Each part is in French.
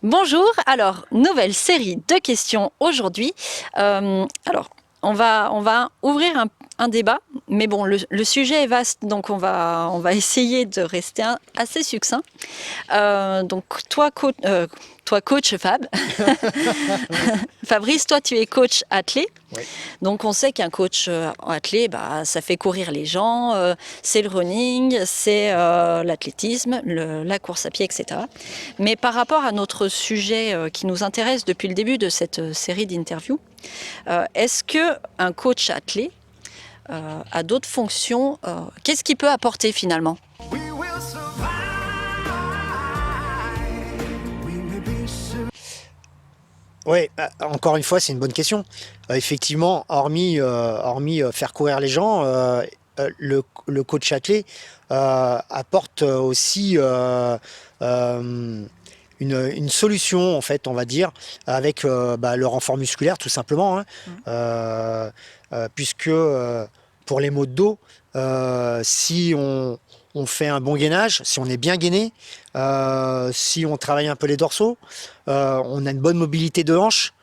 Bonjour, alors nouvelle série de questions aujourd'hui. Alors on va ouvrir un débat, mais bon le sujet est vaste, donc on va essayer de rester assez succinct. Donc toi coach Fab, Fabrice, toi tu es coach athlète. Oui. Donc on sait qu'un coach athlète, bah, ça fait courir les gens, c'est le running, c'est l'athlétisme, la course à pied, etc. Mais par rapport à notre sujet qui nous intéresse depuis le début de cette série d'interviews, est-ce qu'un coach athlète a d'autres fonctions qu'est-ce qu'il peut apporter finalement? Oui, encore une fois, c'est une bonne question. Effectivement, hormis faire courir les gens, le coach athlète apporte aussi une solution, en fait, on va dire, avec le renfort musculaire, tout simplement, hein. Puisque pour les maux de dos, si on fait un bon gainage, si on est bien gainé, si on travaille un peu les dorsaux, on a une bonne mobilité de hanche,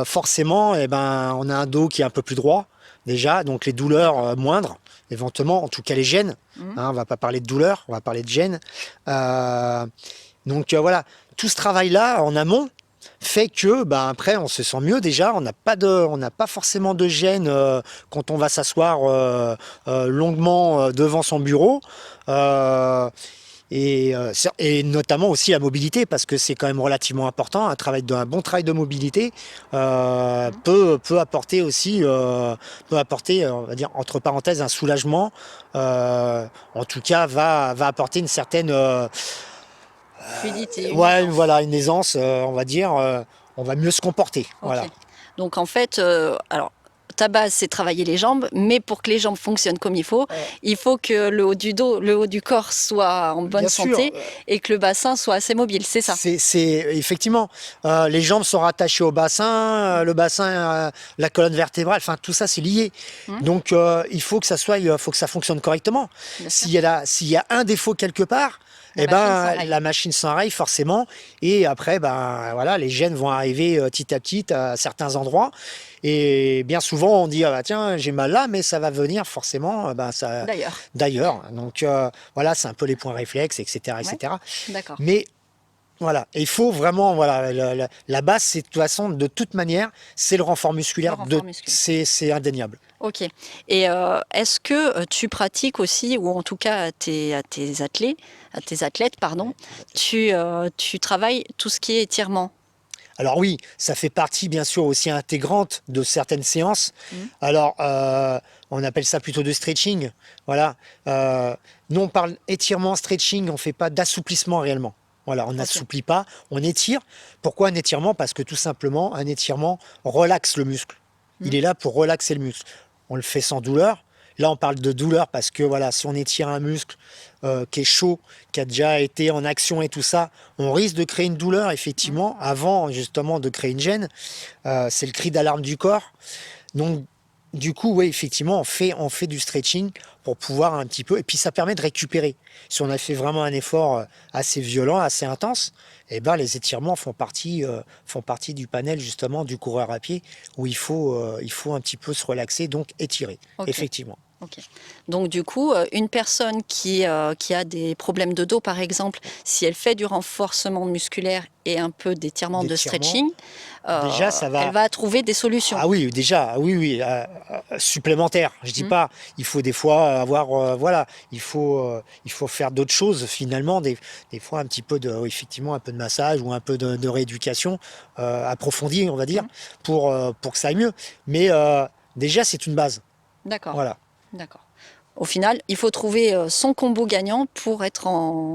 forcément, eh ben, on a un dos qui est un peu plus droit déjà, donc les douleurs moindres, éventuellement, en tout cas les gènes. Hein, on va pas parler de douleurs, on va parler de gènes. Euh, voilà, tout ce travail-là en amont fait que après on se sent mieux déjà, on n'a pas forcément de gêne quand on va s'asseoir longuement devant son bureau. Euh, et notamment aussi la mobilité, parce que c'est quand même relativement important. Un bon travail de mobilité peut apporter aussi, on va dire entre parenthèses, un soulagement. En tout cas, va apporter une certaine, Fluidité, une ouais, aisance. voilà, une aisance, on va dire. On va mieux se comporter. Ok. Voilà. Donc en fait, alors ta base c'est travailler les jambes, mais pour que les jambes fonctionnent comme il faut que le haut du dos, le haut du corps soit en bonne Bien sûr, santé et que le bassin soit assez mobile, c'est ça. effectivement, les jambes sont rattachées au bassin, le bassin, la colonne vertébrale, enfin tout ça c'est lié. Hum, Donc il faut que ça fonctionne correctement. bien sûr. S'il y a un défaut quelque part, La eh machine ben s'enraye. la machine s'enraye forcément. Et après, voilà, les gènes vont arriver petit à petit à certains endroits. Et bien souvent on dit ah bah tiens j'ai mal là, mais ça va venir forcément ça D'ailleurs. d'ailleurs. Donc voilà, c'est un peu les points réflexes, etc., Ouais, etc. d'accord. Mais voilà, et il faut vraiment, voilà, la base, c'est de toute façon, de toute manière, c'est le renfort Le musculaire, renfort musculaire. c'est indéniable. Ok. Et est-ce que tu pratiques aussi, ou en tout cas à tes athlètes, pardon, Ouais, les athlètes. tu travailles tout ce qui est étirement? Alors oui, ça fait partie bien sûr aussi intégrante de certaines séances. Hum, Alors, on appelle ça plutôt de stretching. Voilà. Nous, on parle étirement, stretching, on ne fait pas d'assouplissement réellement. Voilà, on ok. n'assouplit pas, on étire. Pourquoi un étirement? Parce que tout simplement, un étirement relaxe le muscle. Il Hum, est là pour relaxer le muscle. On le fait sans douleur. Là, on parle de douleur parce que voilà, si on étire un muscle qui est chaud, qui a déjà été en action et tout ça, on risque de créer une douleur, hum, effectivement, avant justement de créer une gêne. C'est le cri d'alarme du corps. Donc, du coup, oui, effectivement, on fait du stretching pour pouvoir un petit peu. Et puis, ça permet de récupérer. Si on a fait vraiment un effort assez violent, assez intense, eh ben, les étirements font partie du panel, justement, du coureur à pied, où il faut un petit peu se relaxer, donc étirer, ok. effectivement. Ok. Donc du coup, une personne qui a des problèmes de dos, par exemple, si elle fait du renforcement musculaire et un peu d'étirement de D'étirement, stretching, déjà, ça elle va. va trouver des solutions. Ah oui, déjà, ah oui, oui, supplémentaire. Je dis Hmm. pas, il faut des fois avoir, voilà, il faut faire d'autres choses finalement, des fois un petit peu de, effectivement, un peu de massage ou un peu de rééducation approfondie, on va dire, Hmm. pour que ça aille mieux. Mais déjà, c'est une base. D'accord, Voilà, d'accord. Au final, il faut trouver son combo gagnant pour être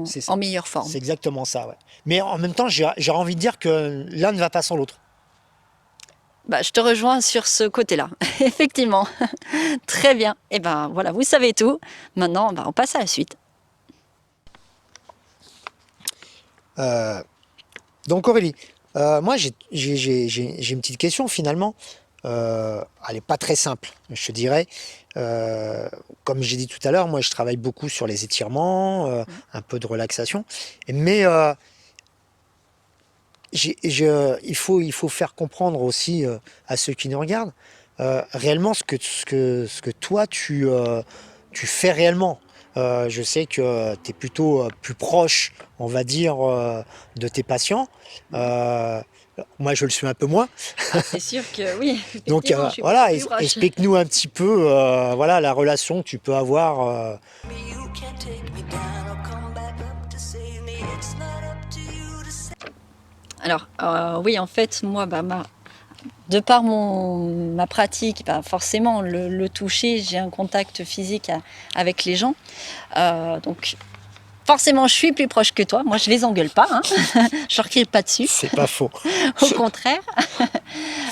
c'est en ça. meilleure C'est forme. exactement ça, ouais. Mais en même temps, j'aurais envie de dire que l'un ne va pas sans l'autre. Bah, je te rejoins sur ce côté-là, effectivement. Très bien. Et ben voilà, vous savez tout. Maintenant, bah, on passe à la suite. Euh, donc Aurélie, moi j'ai une petite question finalement. Elle n'est pas très simple, je te dirais. Euh, Comme j'ai dit tout à l'heure, moi je travaille beaucoup sur les étirements, Hmm. un peu de relaxation. Mais il faut faire comprendre aussi à ceux qui nous regardent réellement ce que toi tu fais réellement. Je sais que tu es plutôt plus proche, on va dire, de tes patients. Euh, Moi, je le suis un peu moins. Ah, c'est sûr que oui, Donc effectivement, je suis beaucoup voilà, plus proche. explique-nous un petit peu voilà, la relation que tu peux avoir. Alors, oui, en fait, moi, de par ma pratique, forcément, le toucher, j'ai un contact physique avec les gens. Donc, forcément, je suis plus proche que toi. Moi, je les engueule pas, hein. Je leur crie pas dessus. C'est pas faux. Au contraire.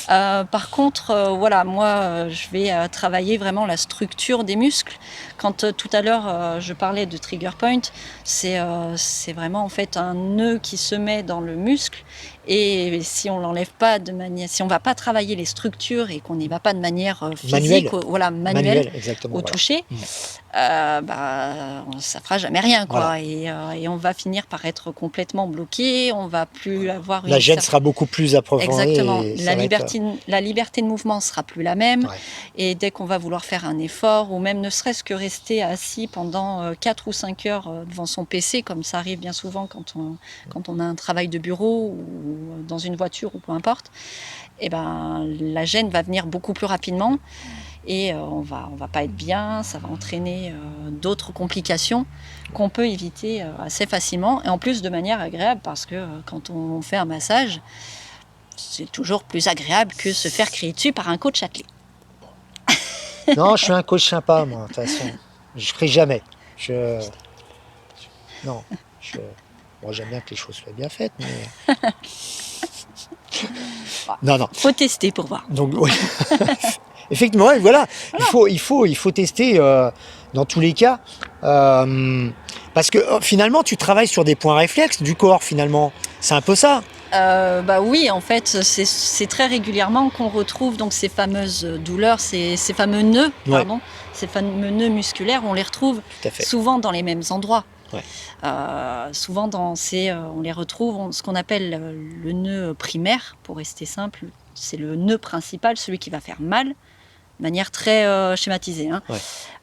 Par contre, voilà, moi, je vais travailler vraiment la structure des muscles. Quand tout à l'heure, je parlais de trigger point, c'est vraiment en fait un nœud qui se met dans le muscle. Et si on l'enlève pas de manière, si on va pas travailler les structures et qu'on n'y va pas de manière physique, voilà, manuelle, exactement. au Voilà. toucher, ça fera jamais rien, quoi. Voilà. Et on va finir par être complètement bloqué. On va plus avoir La gêne sera beaucoup plus approfondie. Exactement. Et La liberté de mouvement sera plus la même. Ouais. Et dès qu'on va vouloir faire un effort, ou même ne serait-ce que rester assis pendant 4 ou 5 heures devant son PC, comme ça arrive bien souvent quand on a un travail de bureau ou dans une voiture ou peu importe, et la gêne va venir beaucoup plus rapidement. Et on va pas être bien, ça va entraîner d'autres complications qu'on peut éviter assez facilement, et en plus de manière agréable, parce que quand on fait un massage, c'est toujours plus agréable que se faire crier dessus par un coach attelé. Non, je suis un coach sympa, moi, de toute façon. Je crie jamais. Non. Bon, j'aime bien que les choses soient bien faites, mais. Non. Faut tester pour voir. Donc, oui. Effectivement, ouais, voilà. Il faut tester dans tous les cas. Parce que finalement, tu travailles sur des points réflexes du corps, finalement. C'est un peu ça. Oui, en fait, c'est très régulièrement qu'on retrouve donc ces fameuses douleurs, ces fameux nœuds, pardon, ces fameux nœuds musculaires, on les retrouve souvent dans les mêmes endroits. Ouais. Souvent, on les retrouve, ce qu'on appelle le nœud primaire, pour rester simple, c'est le nœud principal, celui qui va faire mal, de manière très schématisée. Hein. Ouais.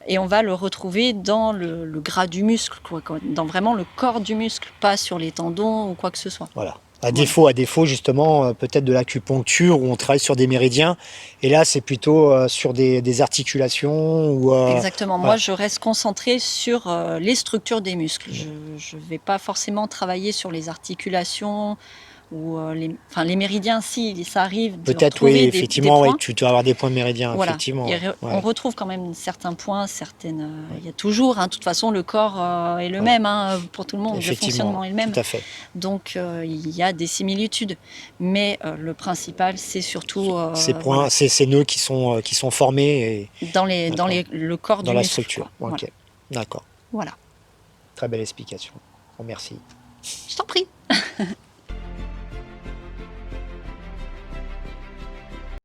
Et on va le retrouver dans le gras du muscle, dans vraiment le corps du muscle, pas sur les tendons ou quoi que ce soit. Voilà. À défaut justement, peut-être de l'acupuncture où on travaille sur des méridiens. Et là, c'est plutôt sur des articulations. Exactement. Voilà. Moi, je reste concentrée sur les structures des muscles. Je ne vais pas forcément travailler sur les articulations ou les méridiens, si ça arrive. Peut-être, oui, effectivement, des points. Tu dois avoir des points de méridien, voilà. Effectivement. On retrouve quand même certains points, il y a toujours, de toute façon, le corps est le même pour tout le monde, le fonctionnement est le même. Tout à fait. Donc, il y a des similitudes. Mais le principal, c'est surtout... ces points, ces nœuds qui sont formés dans le corps du muscle. Dans la structure, ok. Voilà. D'accord. Voilà. Très belle explication. Merci. Je t'en prie.